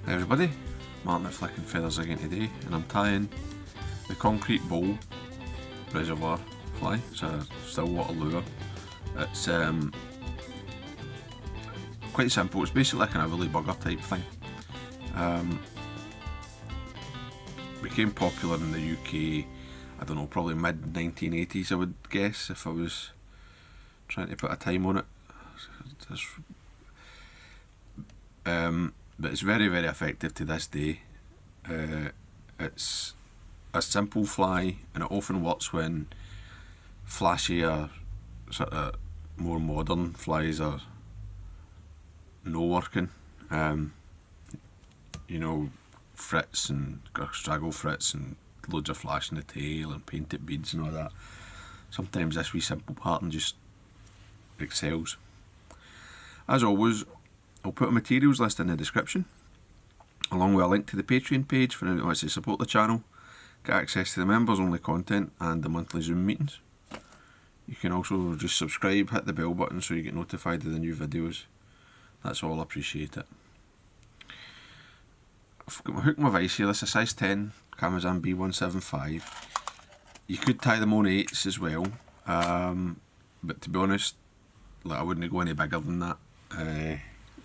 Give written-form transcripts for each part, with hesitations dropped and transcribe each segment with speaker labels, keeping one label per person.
Speaker 1: Hi everybody, Martyn at Flicking Feathers again today, and I'm tying the concrete bowl reservoir fly. It's a still water lure. It's quite simple. It's basically like an woolly bugger type thing. Became popular in the UK, I don't know, probably mid 1980s I would guess, if I was trying to put a time on it. But it's very, very effective to this day. It's a simple fly, and it often works when flashy or sort of more modern flies are no working. You know, frits and straggle frits and loads of flash in the tail and painted beads and all that. Sometimes this wee simple pattern just excels. As always, I'll put a materials list in the description, along with a link to the Patreon page for anyone who wants to support the channel, get access to the members only content and the monthly Zoom meetings. You can also just subscribe, hit the bell button so you get notified of the new videos. That's all, I appreciate it. I've got my hook and my vise here. This is a size 10 Kamasan B175. You could tie them on 8s as well, but to be honest, like, I wouldn't go any bigger than that.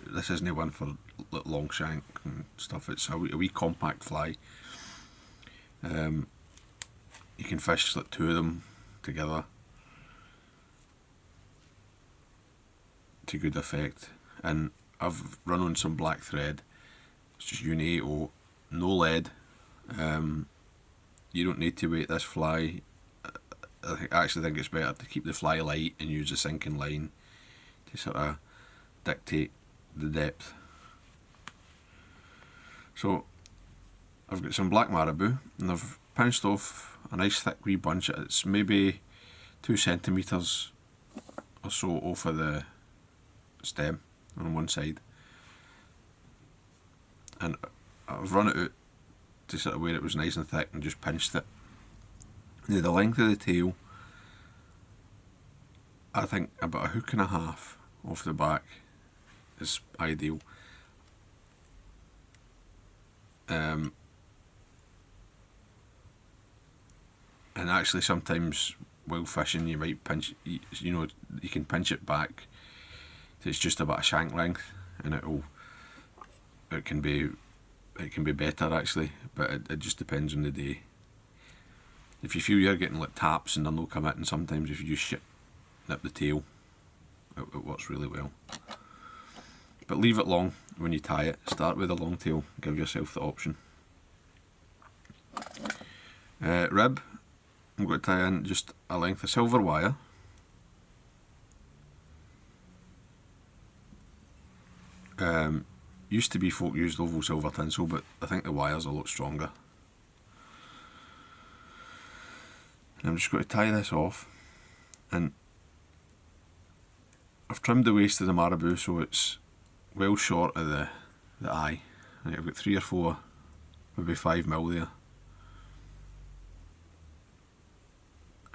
Speaker 1: This isn't one for long shank and stuff. It's a wee compact fly. You can fish like 2 of them together to good effect. And I've run on some black thread. It's just Uni 8, no lead. You don't need to weight this fly. I actually think it's better to keep the fly light and use a sinking line to sort of dictate the depth. So I've got some black marabou, and I've pinched off a nice thick wee bunch. It's maybe 2 centimetres or so off of the stem on one side, and I've run it out to sort of where it was nice and thick and just pinched it. Now the length of the tail, I think about a hook and a half off the back is ideal. And actually sometimes while fishing you might pinch, you know, you can pinch it back to it's just about a shank length, and it can be better actually, but it just depends on the day. If you feel you're getting like taps and they're not committing, sometimes if you just nip the tail, it works really well. But leave it long when you tie it. Start with a long tail, give yourself the option. Rib, I'm going to tie in just a length of silver wire. Used to be folk used oval silver tinsel, but I think the wire's a lot stronger. And I'm just going to tie this off, and I've trimmed the waist of the marabou so it's well short of the eye. Right, I've got 3 or 4, maybe 5 mil there.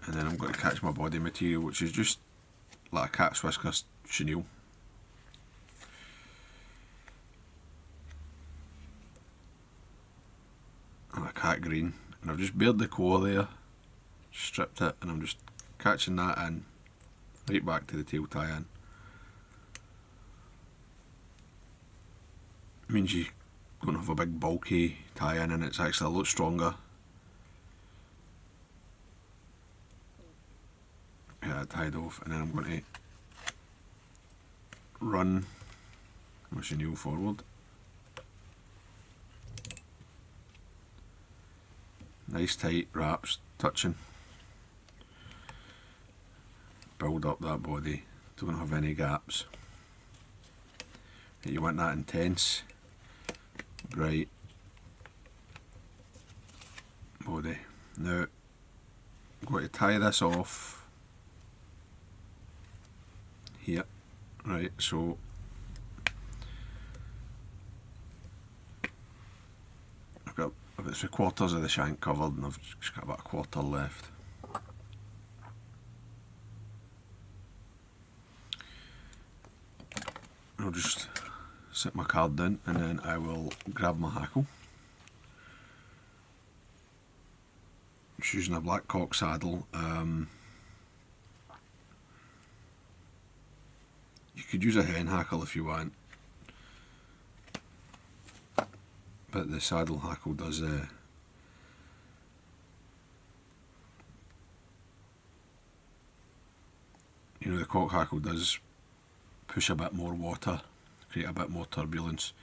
Speaker 1: And then I'm going to catch my body material, which is just like a cat's whisker chenille. And a cat green. And I've just bared the core there, stripped it, and I'm just catching that in, right back to the tail tie-in. Means you don't have a big bulky tie-in, and it's actually a lot stronger. Yeah, tied off, and then I'm going to run my chenille forward. Nice tight wraps, touching. Build up that body, don't have any gaps. You want that intense, bright body. Now I'm going to tie this off here, right, so I've got about 3/4 of the shank covered, and I've just got about a quarter left. I'll just sit my card down, and then I will grab my hackle. Just using a black cock saddle. You could use a hen hackle if you want, but the saddle hackle does the cock hackle does push a bit more water, create a bit more turbulence.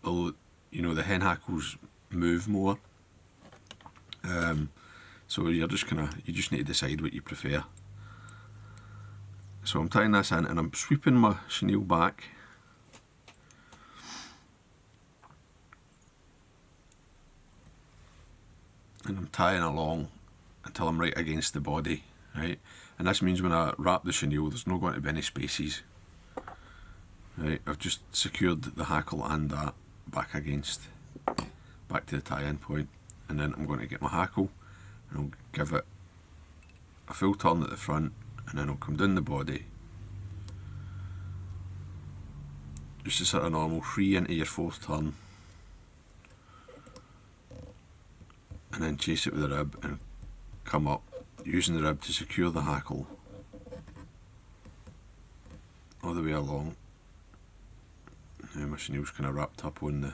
Speaker 1: Although, the hen hackles move more. So you just need to decide what you prefer. So I'm tying this in and I'm sweeping my chenille back. And I'm tying along until I'm right against the body, right? And this means when I wrap the chenille, there's not going to be any spaces. Right, I've just secured the hackle and that back to the tie-in point, and then I'm going to get my hackle and I'll give it a full turn at the front, and then I'll come down the body, just a sort of normal 3 into your 4th turn, and then chase it with the rib and come up, using the rib to secure the hackle all the way along. Now my chenille's kind of wrapped up on the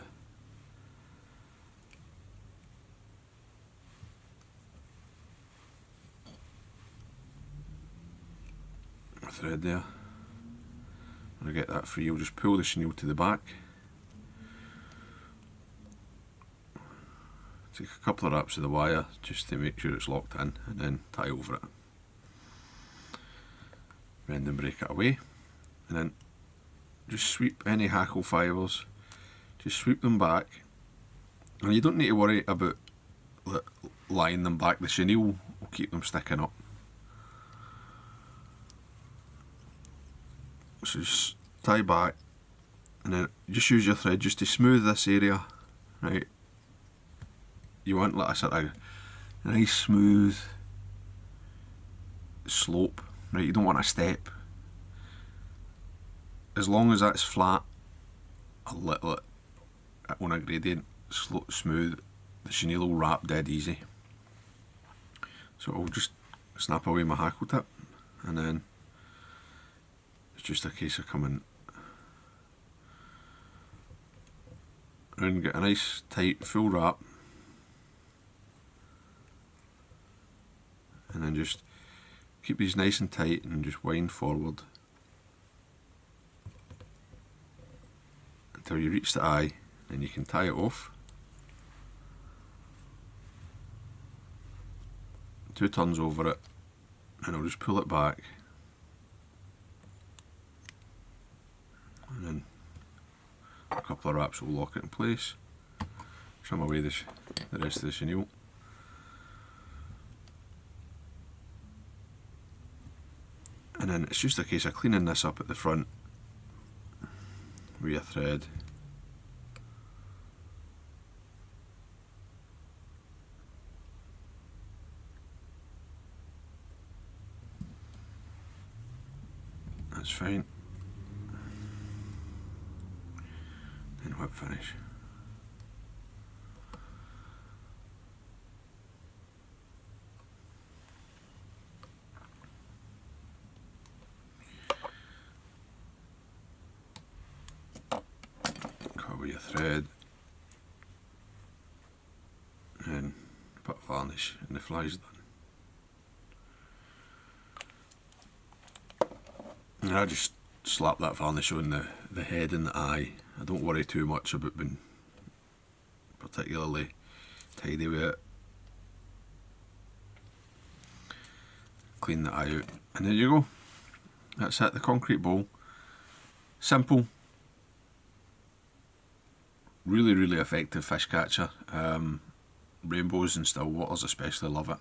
Speaker 1: thread there. When I get that free, I'll just pull the chenille to the back, take a couple of wraps of the wire just to make sure it's locked in, and then tie over it. Bend and break it away, and then just sweep any hackle fibres, just sweep them back, and you don't need to worry about lying them back. The chenille will keep them sticking up. So just tie back, and then just use your thread just to smooth this area, right? You want like a sort of nice smooth slope, right? You don't want a step. As long as that's flat, a little on a gradient, smooth, the chenille will wrap dead easy. So I'll just snap away my hackle tip, and then it's just a case of coming around and get a nice tight full wrap, and then just keep these nice and tight and just wind forward until you reach the eye, and you can tie it off. 2 turns over it, and I'll just pull it back, and then a couple of wraps will lock it in place. Trim away the rest of the chenille. And then it's just a case of cleaning this up at the front with a thread. That's fine. Then whip finish. Cover your thread and put varnish, and the fly's done. And I just slap that varnish on the head and the eye. I don't worry too much about being particularly tidy with it. Clean the eye out, and there you go. That's it, the concrete bowl. Simple, really, really effective fish catcher. Rainbows and still waters especially love it.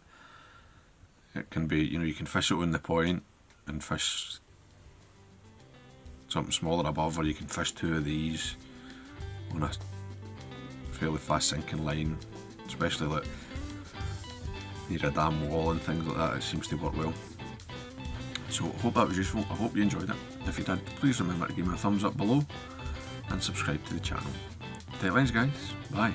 Speaker 1: It can be, you can fish it on the point and fish something smaller above, or you can fish 2 of these on a fairly fast sinking line, especially like near a dam wall and things like that. It seems to work well. So I hope that was useful. I hope you enjoyed it. If you did, please remember to give me a thumbs up below. and subscribe to the channel. Deadlines, guys. Bye.